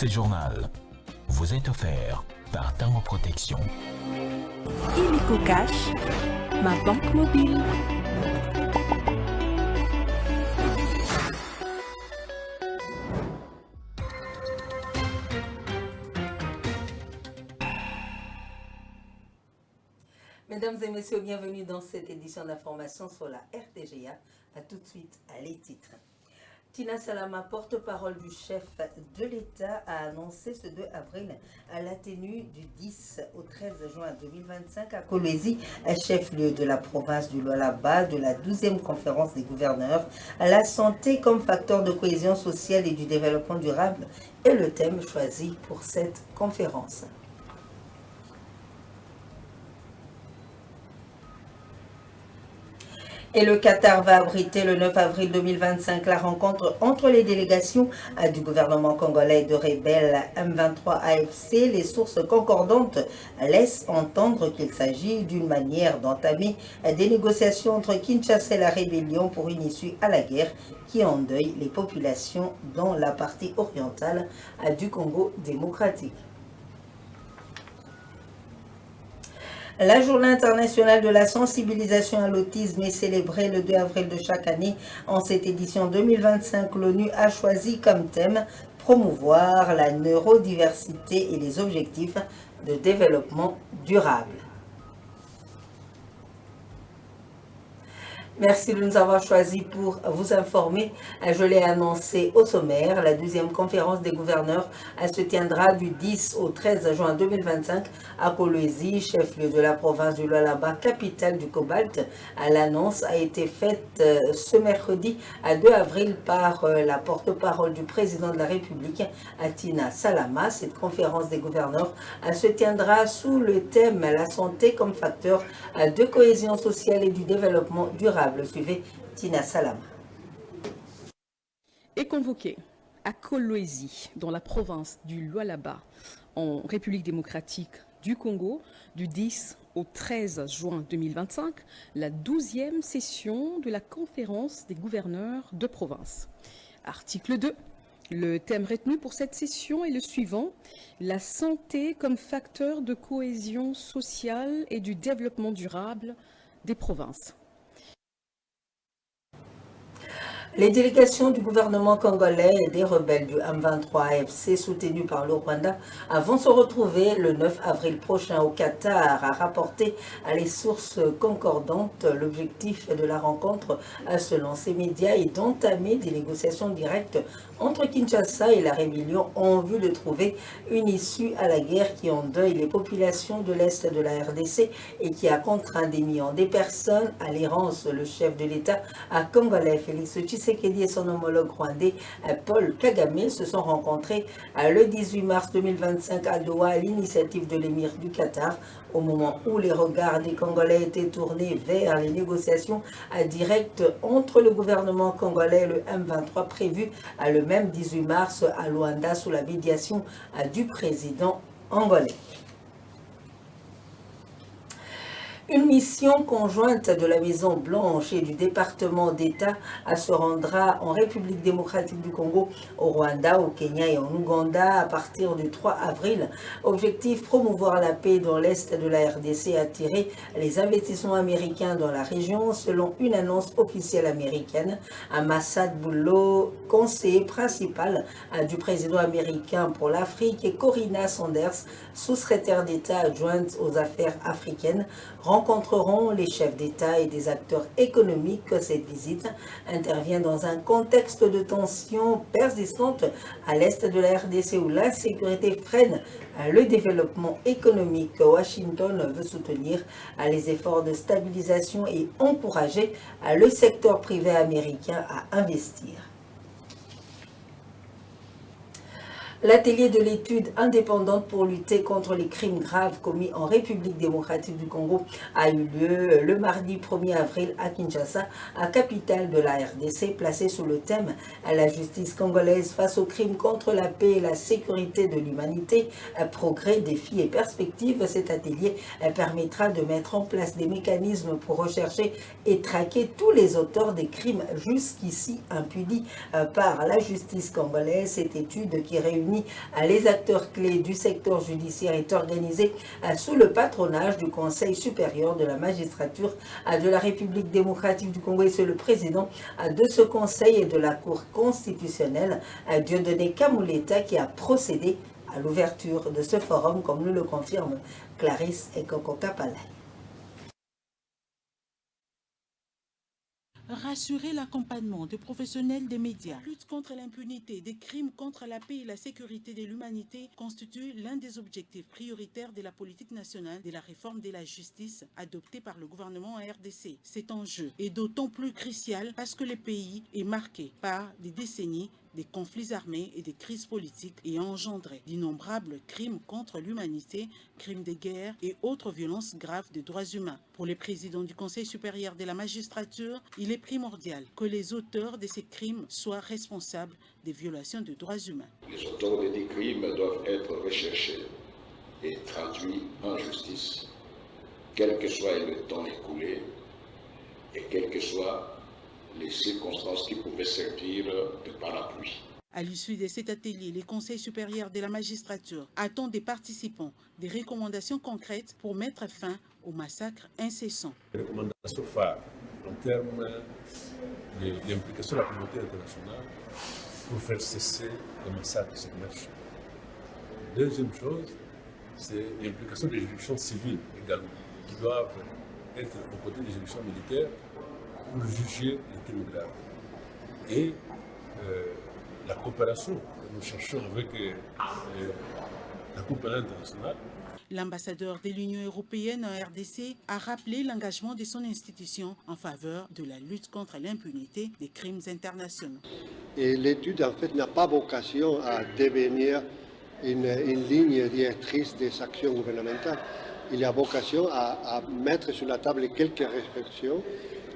Ce journal vous est offert par Tango Protection. Illico Cash, ma banque mobile. Mesdames et messieurs, bienvenue dans cette édition d'information sur la RTGA. A tout de suite à les titres. Tina Salama, porte-parole du chef de l'État, a annoncé ce 2 avril à la tenue du 10 au 13 juin 2025 à Kolwezi, chef-lieu de la province du Lualaba, de la 12e conférence des gouverneurs, à la santé comme facteur de cohésion sociale et du développement durable est le thème choisi pour cette conférence. Et le Qatar va abriter le 9 avril 2025 la rencontre entre les délégations du gouvernement congolais et de rebelles M23 AFC. Les sources concordantes laissent entendre qu'il s'agit d'une manière d'entamer des négociations entre Kinshasa et la rébellion pour une issue à la guerre qui endeuille les populations dans la partie orientale du Congo démocratique. La Journée internationale de la sensibilisation à l'autisme est célébrée le 2 avril de chaque année. En cette édition 2025, l'ONU a choisi comme thème promouvoir la neurodiversité et les objectifs de développement durable. Merci de nous avoir choisis pour vous informer. Je l'ai annoncé au sommaire, la 12e conférence des gouverneurs se tiendra du 10 au 13 juin 2025 à Kolwezi, chef-lieu de la province du Lualaba, capitale du Cobalt. L'annonce a été faite ce mercredi 2 avril par la porte-parole du président de la République, Tina Salama. Cette conférence des gouverneurs se tiendra sous le thème la santé comme facteur de cohésion sociale et du développement durable. Suivez Tina Salama. Est convoqué à Kolwezi, dans la province du Lualaba, en République démocratique du Congo, du 10 au 13 juin 2025, la 12e session de la conférence des gouverneurs de province. Article 2. Le thème retenu pour cette session est le suivant: la santé comme facteur de cohésion sociale et du développement durable des provinces. Les délégations du gouvernement congolais et des rebelles du M23 AFC soutenus par le Rwanda vont se retrouver le 9 avril prochain au Qatar, a rapporté à les sources concordantes. L'objectif de la rencontre, selon ces médias, est d'entamer des négociations directes entre Kinshasa et la rébellion en vue de trouver une issue à la guerre qui endeuille les populations de l'Est de la RDC et qui a contraint des millions de personnes à l'errance. Le chef de l'État congolais, Félix Tshisekedi, et son homologue rwandais, Paul Kagame, se sont rencontrés le 18 mars 2025 à Doha à l'initiative de l'émir du Qatar, au moment où les regards des Congolais étaient tournés vers les négociations directes entre le gouvernement congolais et le M23 prévues le même 18 mars à Luanda sous la médiation du président angolais. Une mission conjointe de la Maison Blanche et du département d'État se rendra en République démocratique du Congo, au Rwanda, au Kenya et en Ouganda à partir du 3 avril. Objectif: promouvoir la paix dans l'Est de la RDC et attirer les investissements américains dans la région, selon une annonce officielle américaine. Massad Boulot, conseiller principal du président américain pour l'Afrique, et Corinna Sanders, sous-secrétaire d'État adjointe aux affaires africaines, rencontreront les chefs d'État et des acteurs économiques. Cette visite intervient dans un contexte de tensions persistantes à l'est de la RDC où l'insécurité freine le développement économique. Washington veut soutenir les efforts de stabilisation et encourager le secteur privé américain à investir. L'atelier de l'étude indépendante pour lutter contre les crimes graves commis en République démocratique du Congo a eu lieu le mardi 1er avril à Kinshasa, capitale de la RDC, placé sous le thème « La justice congolaise face aux crimes contre la paix et la sécurité de l'humanité, progrès, défis et perspectives ». Cet atelier permettra de mettre en place des mécanismes pour rechercher et traquer tous les auteurs des crimes jusqu'ici impunis par la justice congolaise. Cette étude, qui réunit réunit les acteurs clés du secteur judiciaire est organisée sous le patronage du Conseil supérieur de la magistrature de la République démocratique du Congo. Et c'est le président de ce conseil et de la Cour constitutionnelle, Dieudonné Kamuleta, qui a procédé à l'ouverture de ce forum, comme nous le confirme Clarisse Ekoko Kapalai. Rassurer l'accompagnement de professionnels des médias, lutte contre l'impunité, des crimes contre la paix et la sécurité de l'humanité constitue l'un des objectifs prioritaires de la politique nationale de la réforme de la justice adoptée par le gouvernement en RDC. Cet enjeu est d'autant plus crucial parce que le pays est marqué par des décennies des conflits armés et des crises politiques ayant engendré d'innombrables crimes contre l'humanité, crimes de guerre et autres violences graves des droits humains. Pour le président du Conseil supérieur de la magistrature, il est primordial que les auteurs de ces crimes soient responsables des violations des droits humains. Les auteurs de ces crimes doivent être recherchés et traduits en justice, quel que soit le temps écoulé et quelles que soient les circonstances qui pouvaient servir de parapluie. À l'issue de cet atelier, le Conseil supérieur de la magistrature attend des participants des recommandations concrètes pour mettre fin au massacre incessant. Les recommandations phares en termes de l'implication de la communauté internationale pour faire cesser le massacre sur Merchant. Deuxième chose, c'est l'implication des juridictions civiles également, qui doivent être aux côtés des juridictions militaires pour juger les crimes graves. Et la coopération que nous cherchons avec la Cour pénale internationale. L'ambassadeur de l'Union européenne en RDC a rappelé l'engagement de son institution en faveur de la lutte contre l'impunité des crimes internationaux. Et l'étude, en fait, n'a pas vocation à devenir une ligne directrice des actions gouvernementales. Il a vocation à mettre sur la table quelques réflexions,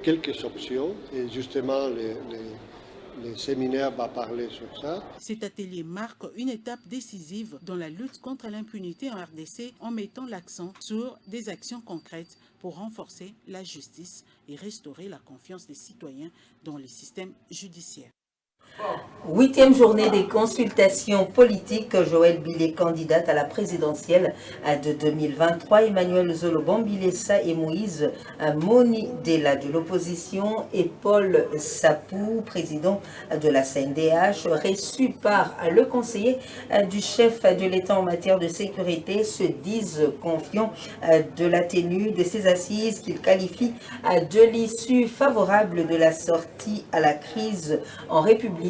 quelques options, et justement le séminaire va parler sur ça. Cet atelier marque une étape décisive dans la lutte contre l'impunité en RDC en mettant l'accent sur des actions concrètes pour renforcer la justice et restaurer la confiance des citoyens dans les systèmes judiciaires. 8e journée des consultations politiques. Joël Bilé, candidate à la présidentielle de 2023. Emmanuel Zoloban Bilessa et Moïse Moni Dela de l'opposition et Paul Sapou, président de la CNDH, reçus par le conseiller du chef de l'État en matière de sécurité, se disent confiants de la tenue de ces assises qu'ils qualifient de l'issue favorable de la sortie à la crise en République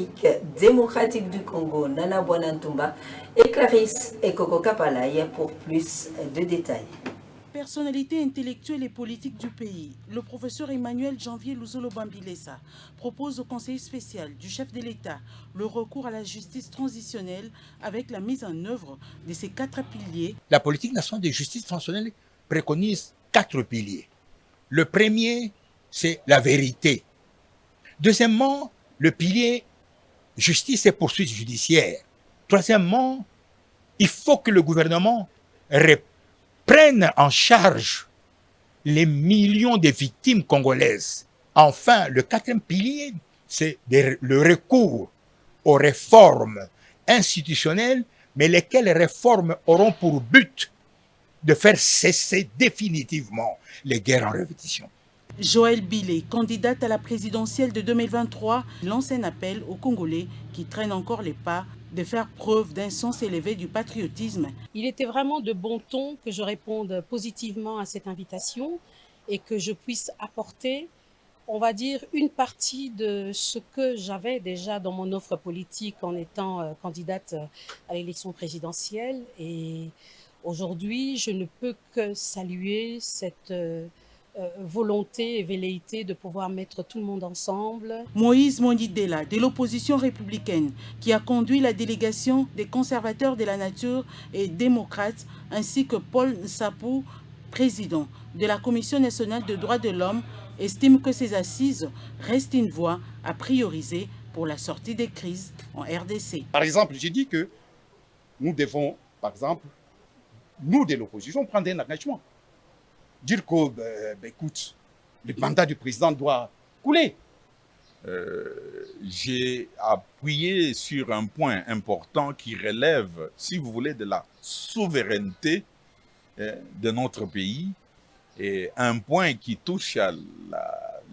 démocratique du Congo. Nana Bwanantumba et Clarisse Ekoko Kapalai pour plus de détails. Personnalité intellectuelle et politique du pays, le professeur Emmanuel Janvier Luzolo Bambilesa propose au conseil spécial du chef de l'État le recours à la justice transitionnelle avec la mise en œuvre de ces 4 piliers. La politique nationale de justice transitionnelle préconise 4 piliers. Le premier, c'est la vérité. Deuxièmement, le pilier justice et poursuite judiciaire. Troisièmement, il faut que le gouvernement prenne en charge les millions de victimes congolaises. Enfin, le 4e pilier, c'est le recours aux réformes institutionnelles, mais lesquelles réformes auront pour but de faire cesser définitivement les guerres en répétition. Joël Bilé, candidate à la présidentielle de 2023, lance un appel aux Congolais qui traînent encore les pas de faire preuve d'un sens élevé du patriotisme. Il était vraiment de bon ton que je réponde positivement à cette invitation et que je puisse apporter, on va dire, une partie de ce que j'avais déjà dans mon offre politique en étant candidate à l'élection présidentielle. Et aujourd'hui, je ne peux que saluer cette volonté et velléité de pouvoir mettre tout le monde ensemble. Moïse Moni Dela, de l'opposition républicaine, qui a conduit la délégation des conservateurs de la nature et démocrates, ainsi que Paul Sapou, président de la Commission nationale des droits de l'homme, estime que ces assises restent une voie à prioriser pour la sortie des crises en RDC. Par exemple, j'ai dit que nous devons, par exemple, nous de l'opposition, prendre un engagement. Dire que, écoute, le mandat du président doit couler. j'ai appuyé sur un point important qui relève, si vous voulez, de la souveraineté de notre pays, et un point qui touche à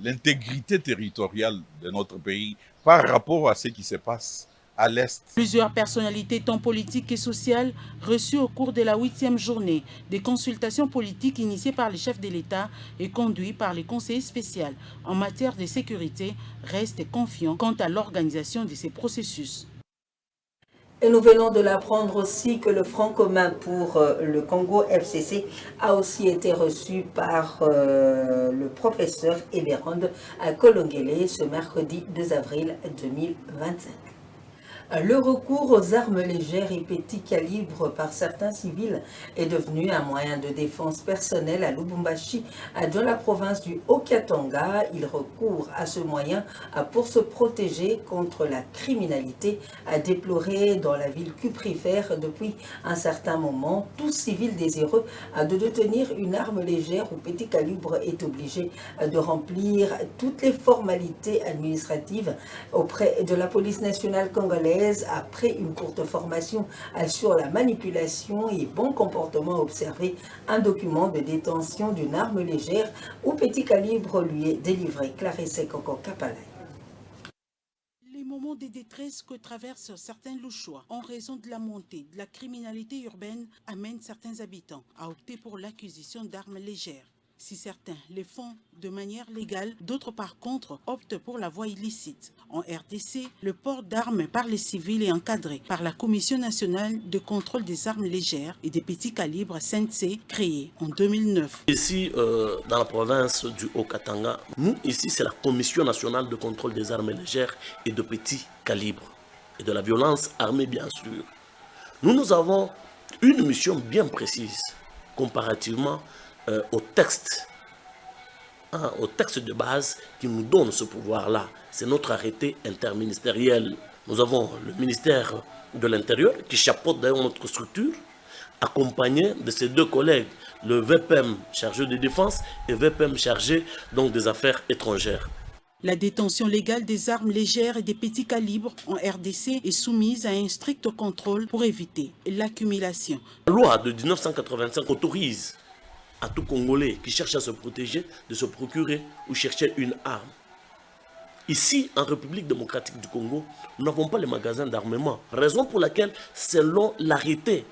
l'intégrité territoriale de notre pays par rapport à ce qui se passe à l'Est. Plusieurs personnalités tant politiques et sociales reçues au cours de la 8e journée des consultations politiques initiées par les chefs de l'État et conduites par les conseillers spéciaux en matière de sécurité restent confiants quant à l'organisation de ces processus. Et nous venons de l'apprendre aussi que le Front commun pour le Congo FCC a aussi été reçu par le professeur Eberhard Kolongele ce mercredi 2 avril 2025. Le recours aux armes légères et petits calibres par certains civils est devenu un moyen de défense personnelle à Lubumbashi, dans la province du Haut-Katanga. Ils recourent à ce moyen pour se protéger contre la criminalité déplorée dans la ville cuprifère depuis un certain moment. Tout civil désireux de détenir une arme légère ou petit calibre est obligé de remplir toutes les formalités administratives auprès de la police nationale congolaise après une courte formation sur la manipulation et bon comportement observé. Un document de détention d'une arme légère ou petit calibre lui est délivré. Clarisse Koko Kapalai. Les moments de détresse que traversent certains Louchois en raison de la montée de la criminalité urbaine amènent certains habitants à opter pour l'acquisition d'armes légères. Si certains les font de manière légale, d'autres par contre optent pour la voie illicite. En RDC, le port d'armes par les civils est encadré par la Commission nationale de contrôle des armes légères et des petits calibres CNC, créée en 2009. Ici, dans la province du Haut-Katanga, nous, ici, c'est la Commission nationale de contrôle des armes légères et de petits calibres et de la violence armée, bien sûr. Nous avons une mission bien précise comparativement au texte de base qui nous donne ce pouvoir-là. C'est notre arrêté interministériel. Nous avons le ministère de l'Intérieur qui chapeaute d'ailleurs notre structure, accompagné de ses deux collègues, le VPM chargé de défense et VPM chargé donc des affaires étrangères. La détention légale des armes légères et des petits calibres en RDC est soumise à un strict contrôle pour éviter l'accumulation. La loi de 1985 autorise à tout Congolais qui cherche à se protéger de se procurer ou chercher une arme. Ici, en République démocratique du Congo, nous n'avons pas les magasins d'armement. Raison pour laquelle, selon l'arrêté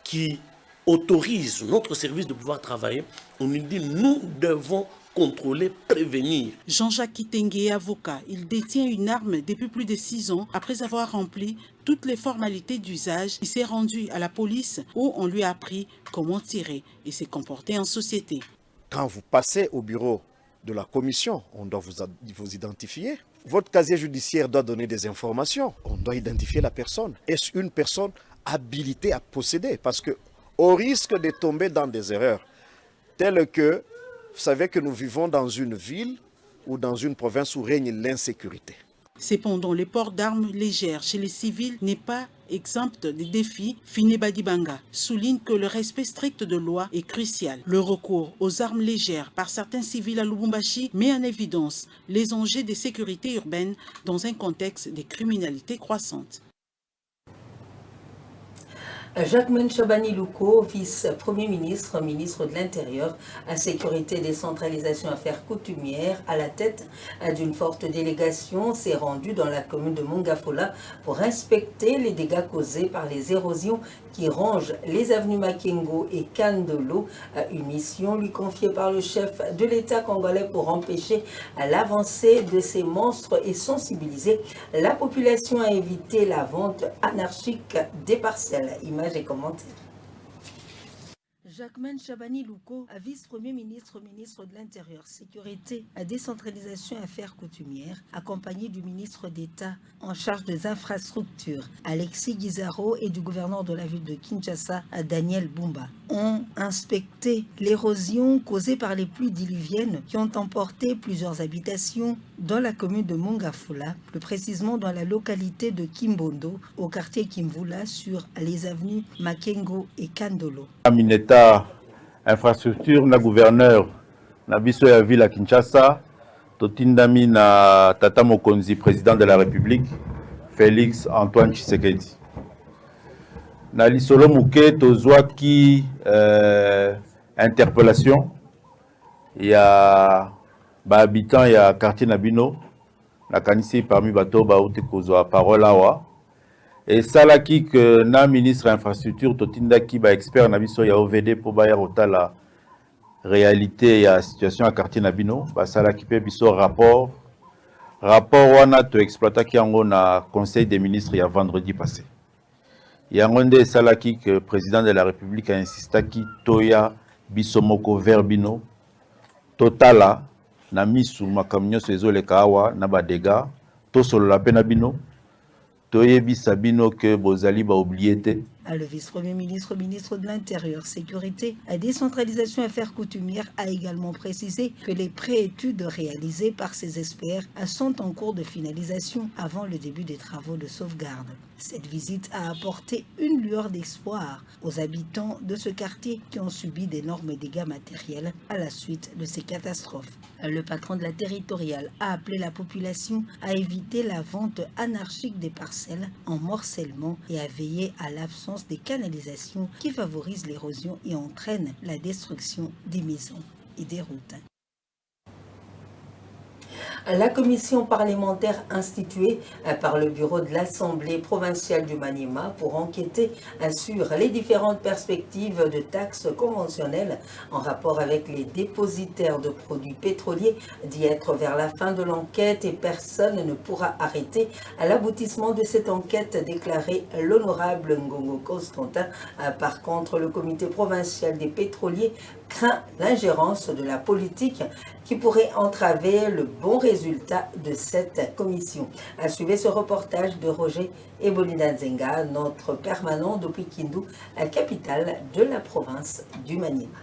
qui autorise notre service de pouvoir travailler, on nous dit nous devons contrôler, prévenir. Jean-Jacques Kitenge est avocat. Il détient une arme depuis plus de 6 ans. Après avoir rempli toutes les formalités d'usage, il s'est rendu à la police où on lui a appris comment tirer et se comporter en société. Quand vous passez au bureau de la commission, on doit vous identifier. Votre casier judiciaire doit donner des informations. On doit identifier la personne. Est-ce une personne habilitée à posséder? Parce qu'au risque de tomber dans des erreurs telles que vous savez que nous vivons dans une ville ou dans une province où règne l'insécurité. Cependant, le port d'armes légères chez les civils n'est pas exempt des défis. Fine Badibanga souligne que le respect strict de loi est crucial. Le recours aux armes légères par certains civils à Lubumbashi met en évidence les enjeux de sécurité urbaine dans un contexte de criminalité croissante. Jacquemain Chabani Louko, vice-premier ministre, ministre de l'Intérieur, à Sécurité, Décentralisation, Affaires coutumières, à la tête d'une forte délégation, s'est rendu dans la commune de Mongafola pour inspecter les dégâts causés par les érosions qui rongent les avenues Makengo et Kandolo. Une mission lui confiée par le chef de l'État congolais pour empêcher l'avancée de ces monstres et sensibiliser la population à éviter la vente anarchique des parcelles. Images et commentaires. Jacquemain Chabani Louko, vice-premier ministre, ministre de l'Intérieur, Sécurité, Décentralisation et Affaires coutumières, accompagné du ministre d'État en charge des infrastructures, Alexis Guizaro, et du gouverneur de la ville de Kinshasa, Daniel Bumba, ont inspecté l'érosion causée par les pluies diluviennes qui ont emporté plusieurs habitations dans la commune de Mongafola, plus précisément dans la localité de Kimbondo, au quartier Kimvula, sur les avenues Makengo et Kandolo. Infrastructure na gouverneur na biso ya ville à Kinshasa totindami na Tata Mokonzi, président de la République, Félix Antoine Tshisekedi. Na lisolo muke tozwaki interpellation ya ba habitants ya quartier Nabino na kanisi parmi bato ba uti kozwa parole awa et salaki que na ministre infrastructure totindaki ba expert na biso ya OVD pour ba yota la réalité ya situation à quartier Nabino ba salaki pe biso rapport wana to exploitaki yango na conseil des ministres ya vendredi passé. Yango nde salaki que le président de la République a insisté ki toya bisomoko verbino totala na misu makamnyo sezo le kawa na badega to solo la pena bino toyebi sabino que bozali ba oublié. Le vice-premier ministre, ministre de l'Intérieur, Sécurité et Décentralisation Affaires coutumières a également précisé que les préétudes réalisées par ces experts sont en cours de finalisation avant le début des travaux de sauvegarde. Cette visite a apporté une lueur d'espoir aux habitants de ce quartier qui ont subi d'énormes dégâts matériels à la suite de ces catastrophes. Le patron de la territoriale a appelé la population à éviter la vente anarchique des parcelles en morcellement et à veiller à l'absence des canalisations qui favorisent l'érosion et entraînent la destruction des maisons et des routes. La commission parlementaire instituée par le bureau de l'Assemblée provinciale du Maniema pour enquêter sur les différentes perspectives de taxes conventionnelles en rapport avec les dépositaires de produits pétroliers d'y être vers la fin de l'enquête et personne ne pourra arrêter à l'aboutissement de cette enquête, déclaré l'honorable Ngongo Constantin. Par contre, le comité provincial des pétroliers craint l'ingérence de la politique qui pourrait entraver le bon résultat de cette commission. Suivez ce reportage de Roger Ebolina Nzenga, notre permanent depuis Kindu, la capitale de la province du Maniema.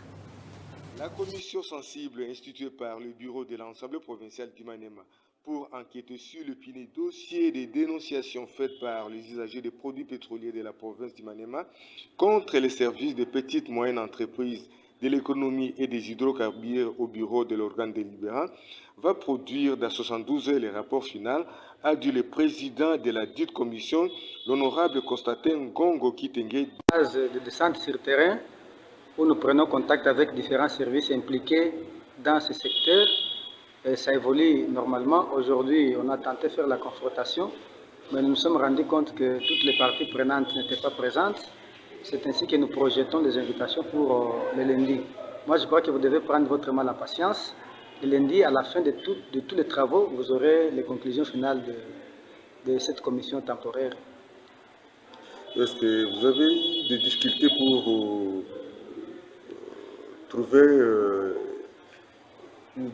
La commission sensible instituée par le bureau de l'Assemblée provinciale du Maniema pour enquêter sur le pini dossier des dénonciations faites par les usagers des produits pétroliers de la province du Maniema contre les services de petites et moyennes entreprises de l'économie et des hydrocarbures au bureau de l'organe délibérant va produire dans 72 heures le rapport final, a dit le président de la dite commission, l'honorable Constantin Ngongo Kitenge. De descente sur terrain où nous prenons contact avec différents services impliqués dans ce secteur. Et ça évolue normalement. Aujourd'hui, on a tenté de faire la confrontation, mais nous nous sommes rendus compte que toutes les parties prenantes n'étaient pas présentes. C'est ainsi que nous projetons des invitations pour le lundi. Moi, je crois que vous devez prendre votre mal en patience. Le lundi, à la fin de tous les travaux, vous aurez les conclusions finales de cette commission temporaire. Est-ce que vous avez des difficultés pour trouver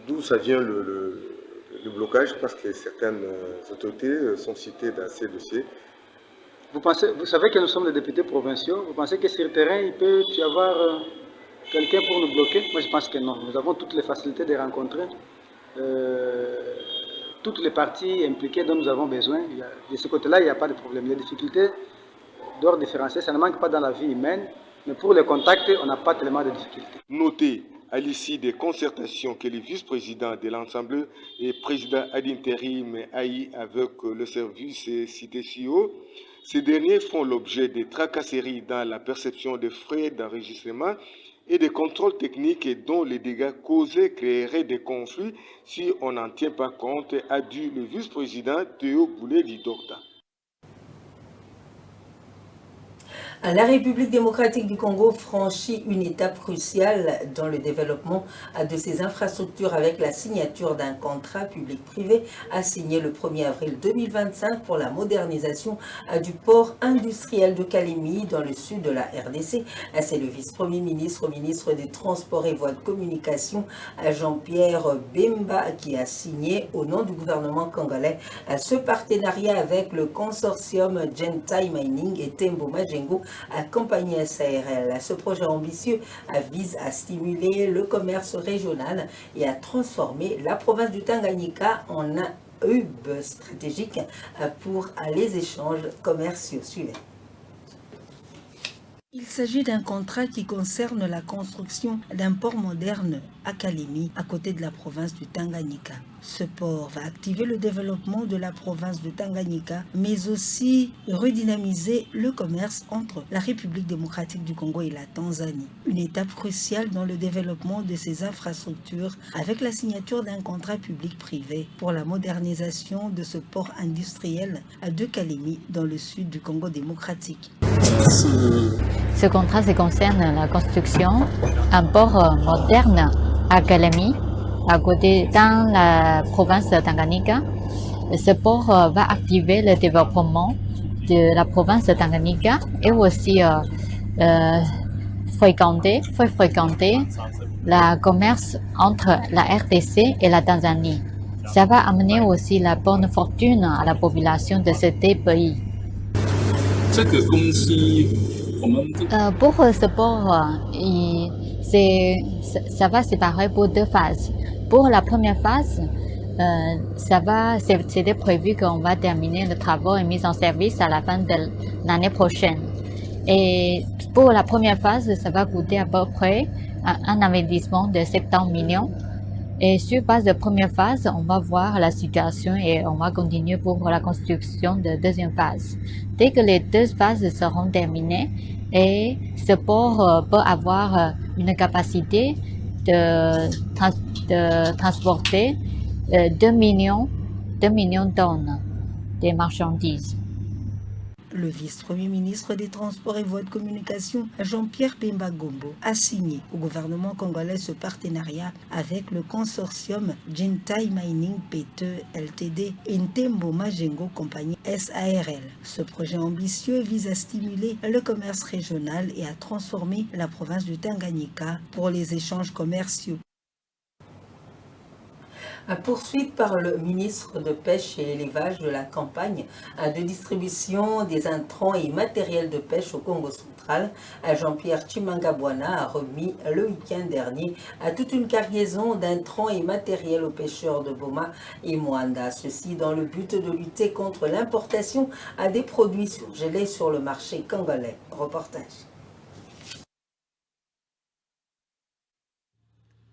d'où ça vient le blocage? Parce que certaines autorités sont citées dans ces dossiers. Vous savez que nous sommes des députés provinciaux. Vous pensez que sur le terrain, il peut y avoir quelqu'un pour nous bloquer? Moi, je pense que non. Nous avons toutes les facilités de rencontrer toutes les parties impliquées dont nous avons besoin. De ce côté-là, il n'y a pas de problème. Les difficultés d'ordre différencié, ça ne manque pas dans la vie humaine. Mais pour les contacter, on n'a pas tellement de difficultés. Notez à l'issue des concertations que le vice-président de l'Assemblée et président ad intérim a eu avec le service cité CIO, ces derniers font l'objet de tracasseries dans la perception des frais d'enregistrement et des contrôles techniques dont les dégâts causés créeraient des conflits si on n'en tient pas compte, a dit le vice-président Théo Boulay-Vidorta. La République démocratique du Congo franchit une étape cruciale dans le développement de ses infrastructures avec la signature d'un contrat public-privé signé le 1er avril 2025 pour la modernisation du port industriel de Kalemi dans le sud de la RDC. C'est le vice-premier ministre, ministre des Transports et Voies de Communication, Jean-Pierre Bemba, qui a signé au nom du gouvernement congolais ce partenariat avec le consortium Gentai Mining et Tembo Majengo, compagnie SARL. Ce projet ambitieux vise à stimuler le commerce régional et à transformer la province du Tanganyika en un hub stratégique pour les échanges commerciaux. Suivez. Il s'agit d'un contrat qui concerne la construction d'un port moderne à Kalemi, à côté de la province du Tanganyika. Ce port va activer le développement de la province de Tanganyika, mais aussi redynamiser le commerce entre la République démocratique du Congo et la Tanzanie. Une étape cruciale dans le développement de ces infrastructures avec la signature d'un contrat public-privé pour la modernisation de ce port industriel de Kalemi dans le sud du Congo démocratique. Ce contrat concerne la construction d'un port moderne à Kalemi, à côté dans la province de Tanganyika. Ce port va activer le développement de la province de Tanganyika et aussi fréquenter le commerce entre la RDC et la Tanzanie. Ça va amener aussi la bonne fortune à la population de ces deux pays. Pour ce port, ça va se séparer pour deux phases. Pour la première phase, c'était prévu qu'on va terminer le travail et mise en service à la fin de l'année prochaine. Et pour la première phase, ça va coûter à peu près un investissement de 70 millions. Et sur base de première phase, on va voir la situation et on va continuer pour la construction de deuxième phase. Dès que les deux phases seront terminées, et ce port peut avoir une capacité de transporter 2 millions de tonnes de marchandises. Le vice-premier ministre des Transports et Voies de Communication, Jean-Pierre Bemba Gombo, a signé au gouvernement congolais ce partenariat avec le consortium Jintai Mining P2 Ltd et Ntembo Majengo Compagnie SARL. Ce projet ambitieux vise à stimuler le commerce régional et à transformer la province du Tanganyika pour les échanges commerciaux. Poursuite par le ministre de Pêche et Élevage de la campagne de distribution des intrants et matériels de pêche au Congo central, Jean-Pierre Tshimanga-Bwana a remis le week-end dernier toute une cargaison d'intrants et matériels aux pêcheurs de Boma et Mwanda. Ceci dans le but de lutter contre l'importation des produits surgelés sur le marché congolais. Reportage.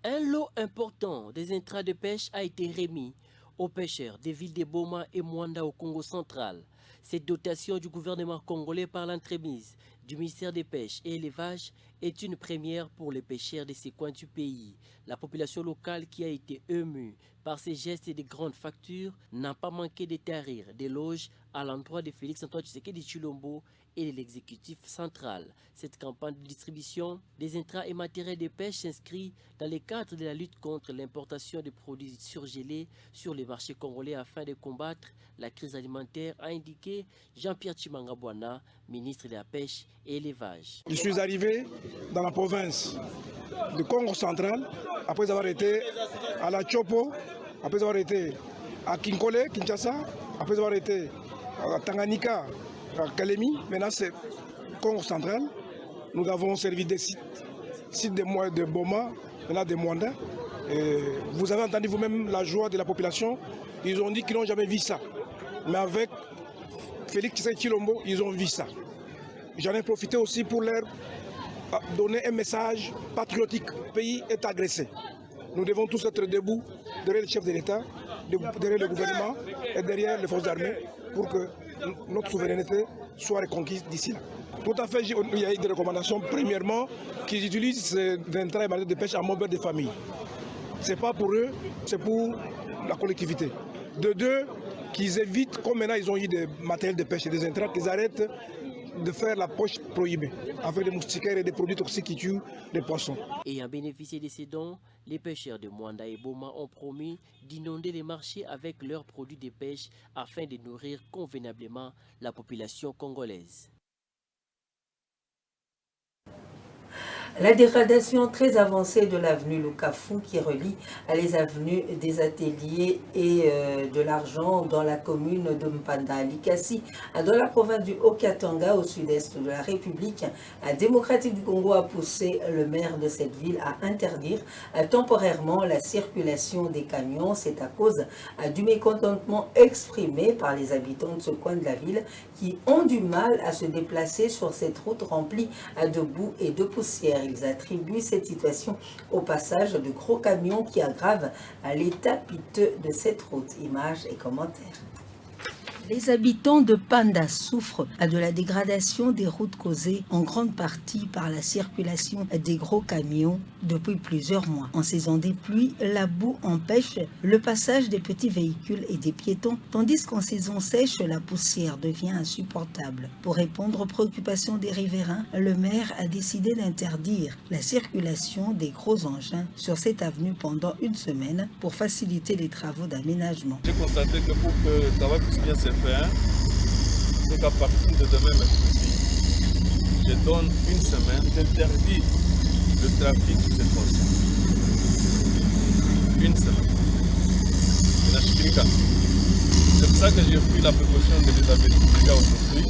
Un lot important des intrants de pêche a été remis aux pêcheurs des villes de Boma et Mwanda au Congo central. Cette dotation du gouvernement congolais par l'entremise du ministère des Pêches et Élevage est une première pour les pêcheurs de ces coins du pays. La population locale qui a été émue par ces gestes et de grandes factures n'a pas manqué de tarir d'éloges à l'endroit de Félix-Antoine Tshisekedi Tshilombo et de l'exécutif central. Cette campagne de distribution des intrants et matériels de pêche s'inscrit dans le cadre de la lutte contre l'importation de produits surgelés sur les marchés congolais afin de combattre la crise alimentaire, a indiqué Jean-Pierre Tshimanga-Bwana, ministre de la Pêche et Élevage. Je suis arrivé dans la province du Congo central après avoir été à la Chopo, après avoir été à Kinkole, Kinshasa, après avoir été à Tanganyika, à Kalemi. Maintenant c'est Congo central. Nous avons servi des sites de Boma, maintenant de Mwanda. Et vous avez entendu vous-même la joie de la population. Ils ont dit qu'ils n'ont jamais vu ça. Mais avec Félix Tshisekedi Tshilombo, ils ont vu ça. J'en ai profité aussi pour leur donner un message patriotique. Le pays est agressé. Nous devons tous être debout derrière le chef de l'État, derrière le gouvernement et derrière les forces armées pour que notre souveraineté soit reconquise d'ici là. Tout à fait, il y a eu des recommandations. Premièrement, qu'ils utilisent ces intrants et matériels de pêche à mauvais de famille. Ce n'est pas pour eux, c'est pour la collectivité. De deux, qu'ils évitent, comme maintenant ils ont eu des matériels de pêche et des intrants, qu'ils arrêtent de faire la poche prohibée avec des moustiquaires et des produits toxiques qui tuent les poissons. Ayant bénéficié de ces dons, les pêcheurs de Mwanda et Boma ont promis d'inonder les marchés avec leurs produits de pêche afin de nourrir convenablement la population congolaise. La dégradation très avancée de l'avenue Lukafu qui relie les avenues des Ateliers et de l'Argent dans la commune de Mpanda Likasi, dans la province du Haut-Katanga au sud-est de la République démocratique du Congo a poussé le maire de cette ville à interdire temporairement la circulation des camions. C'est à cause du mécontentement exprimé par les habitants de ce coin de la ville qui ont du mal à se déplacer sur cette route remplie de boue et de poussière. Ils attribuent cette situation au passage de gros camions qui aggravent l'état piteux de cette route. Images et commentaires. Les habitants de Panda souffrent de la dégradation des routes causées en grande partie par la circulation des gros camions depuis plusieurs mois. En saison des pluies, la boue empêche le passage des petits véhicules et des piétons, tandis qu'en saison sèche, la poussière devient insupportable. Pour répondre aux préoccupations des riverains, le maire a décidé d'interdire la circulation des gros engins sur cette avenue pendant une semaine pour faciliter les travaux d'aménagement. J'ai constaté que pour que le travail puisse bien se faire, c'est qu'à partir de demain mercredi, je donne une semaine d'interdit le trafic sur cette voie. Une semaine. C'est pour ça que j'ai pris la précaution de les avertir déjà aujourd'hui,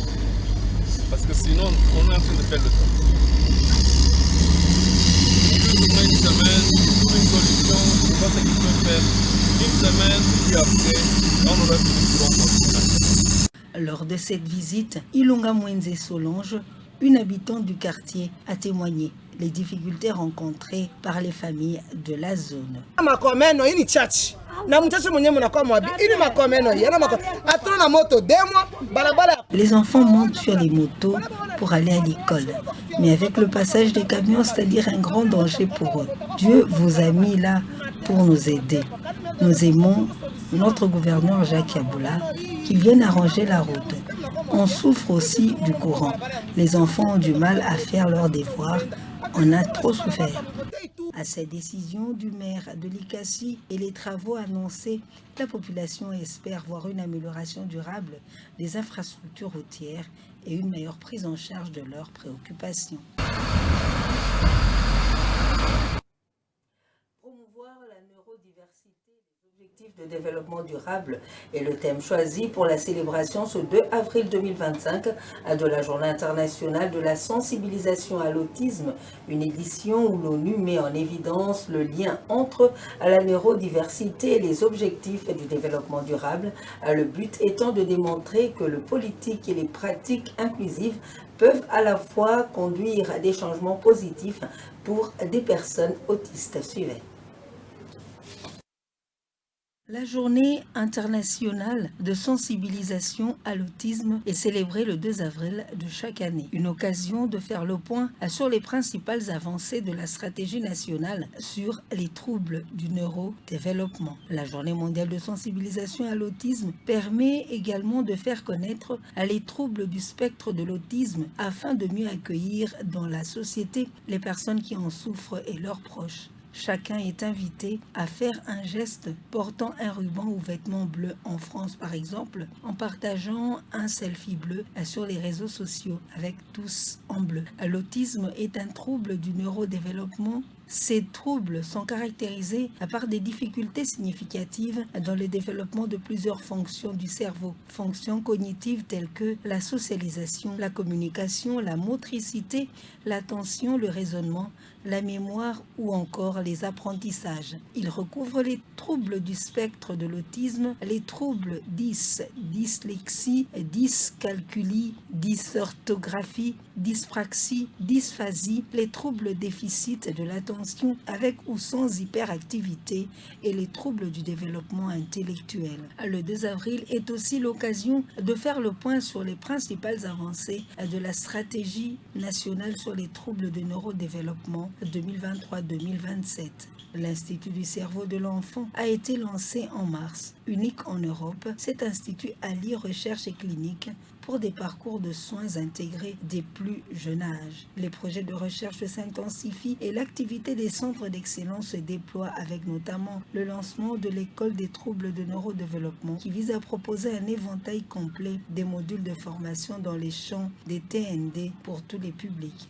parce que sinon on est en train de perdre le temps. Une semaine, trouver une solution, on voit ce qu'il peut faire. Une semaine, puis après, on aura fini pour continuer. Lors de cette visite, Ilunga Mwenze Solange, une habitante du quartier, a témoigné les difficultés rencontrées par les familles de la zone. Les enfants montent sur les motos pour aller à l'école, mais avec le passage des camions, c'est-à-dire un grand danger pour eux. Dieu vous a mis là pour nous aider. Nous aimons notre gouverneur Jacques Yaboula qui vienne arranger la route. On souffre aussi du courant. Les enfants ont du mal à faire leurs devoirs. On a trop souffert. À cette décision du maire de Likasi et les travaux annoncés, la population espère voir une amélioration durable des infrastructures routières et une meilleure prise en charge de leurs préoccupations. Promouvoir la neurodiversité, les objectifs de développement durable est le thème choisi pour la célébration ce 2 avril 2025 de la Journée internationale de la sensibilisation à l'autisme, une édition où l'ONU met en évidence le lien entre la neurodiversité et les objectifs du développement durable, le but étant de démontrer que le politique et les pratiques inclusives peuvent à la fois conduire à des changements positifs pour des personnes autistes. Suivez. La journée internationale de sensibilisation à l'autisme est célébrée le 2 avril de chaque année. Une occasion de faire le point sur les principales avancées de la stratégie nationale sur les troubles du neurodéveloppement. La journée mondiale de sensibilisation à l'autisme permet également de faire connaître les troubles du spectre de l'autisme afin de mieux accueillir dans la société les personnes qui en souffrent et leurs proches. Chacun est invité à faire un geste portant un ruban ou vêtement bleu en France par exemple, en partageant un selfie bleu sur les réseaux sociaux avec tous en bleu. L'autisme est un trouble du neurodéveloppement. Ces troubles sont caractérisés par des difficultés significatives dans le développement de plusieurs fonctions du cerveau. Fonctions cognitives telles que la socialisation, la communication, la motricité, l'attention, le raisonnement, la mémoire ou encore les apprentissages. Il recouvre les troubles du spectre de l'autisme, les troubles dyslexie, dyscalculie, dysorthographie, dyspraxie, dysphasie, les troubles déficit de l'attention avec ou sans hyperactivité et les troubles du développement intellectuel. Le 2 avril est aussi l'occasion de faire le point sur les principales avancées de la stratégie nationale sur les troubles de neurodéveloppement 2023-2027. L'Institut du cerveau de l'enfant a été lancé en mars. Unique en Europe, cet institut allie recherche et clinique pour des parcours de soins intégrés des plus jeunes âges. Les projets de recherche s'intensifient et l'activité des centres d'excellence se déploie avec notamment le lancement de l'école des troubles de neurodéveloppement qui vise à proposer un éventail complet des modules de formation dans les champs des TND pour tous les publics.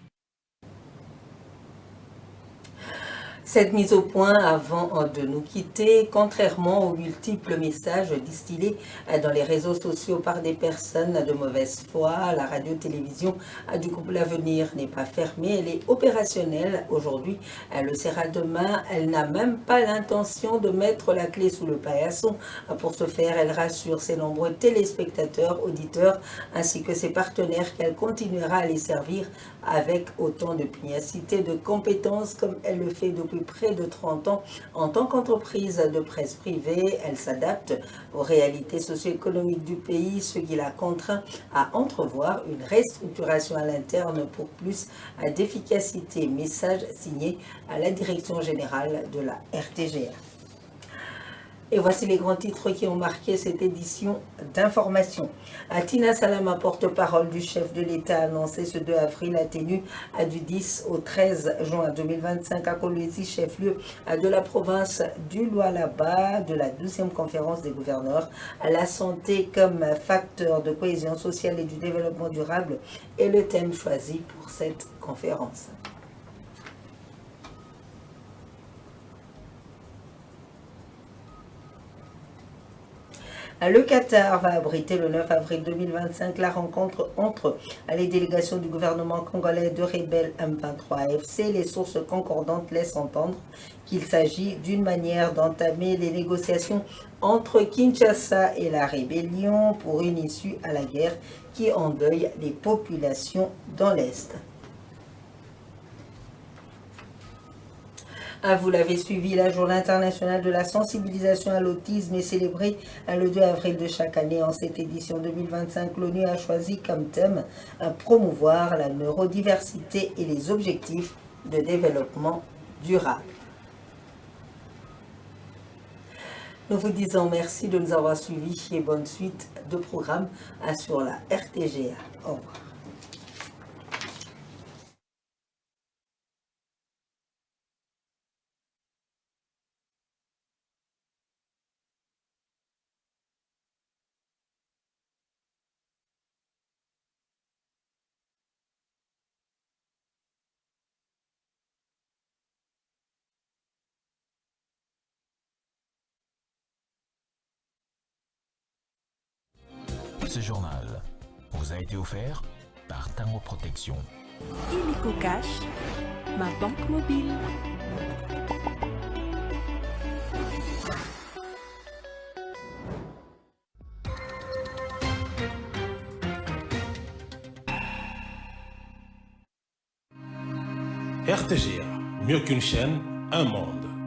Cette mise au point avant de nous quitter, contrairement aux multiples messages distillés dans les réseaux sociaux par des personnes de mauvaise foi, la radio-télévision du groupe L'Avenir n'est pas fermée, elle est opérationnelle aujourd'hui, elle le sera demain, elle n'a même pas l'intention de mettre la clé sous le paillasson. Pour ce faire, elle rassure ses nombreux téléspectateurs, auditeurs ainsi que ses partenaires qu'elle continuera à les servir avec autant de pugnacité, de compétences comme elle le fait depuis près de 30 ans en tant qu'entreprise de presse privée. Elle s'adapte aux réalités socio-économiques du pays, ce qui la contraint à entrevoir une restructuration à l'interne pour plus d'efficacité. Message signé à la direction générale de la RTGA. Et voici les grands titres qui ont marqué cette édition d'information. Tina Salama, porte-parole du chef de l'État, a annoncé ce 2 avril la tenue du 10 au 13 juin 2025 à Kolwezi, chef-lieu de la province du Lualaba, de la 12e conférence des gouverneurs. La santé comme facteur de cohésion sociale et du développement durable est le thème choisi pour cette conférence. Le Qatar va abriter le 9 avril 2025 la rencontre entre les délégations du gouvernement congolais de rebelles M23 AFC. Les sources concordantes laissent entendre qu'il s'agit d'une manière d'entamer les négociations entre Kinshasa et la rébellion pour une issue à la guerre qui endeuille les populations dans l'Est. Vous l'avez suivi, la Journée internationale de la sensibilisation à l'autisme est célébrée le 2 avril de chaque année. En cette édition 2025, l'ONU a choisi comme thème promouvoir la neurodiversité et les objectifs de développement durable. Nous vous disons merci de nous avoir suivis et bonne suite de programme sur la RTGA. Au revoir. Ce journal vous a été offert par Tango Protection. Illico Cash, ma banque mobile. RTGA, mieux qu'une chaîne, un monde.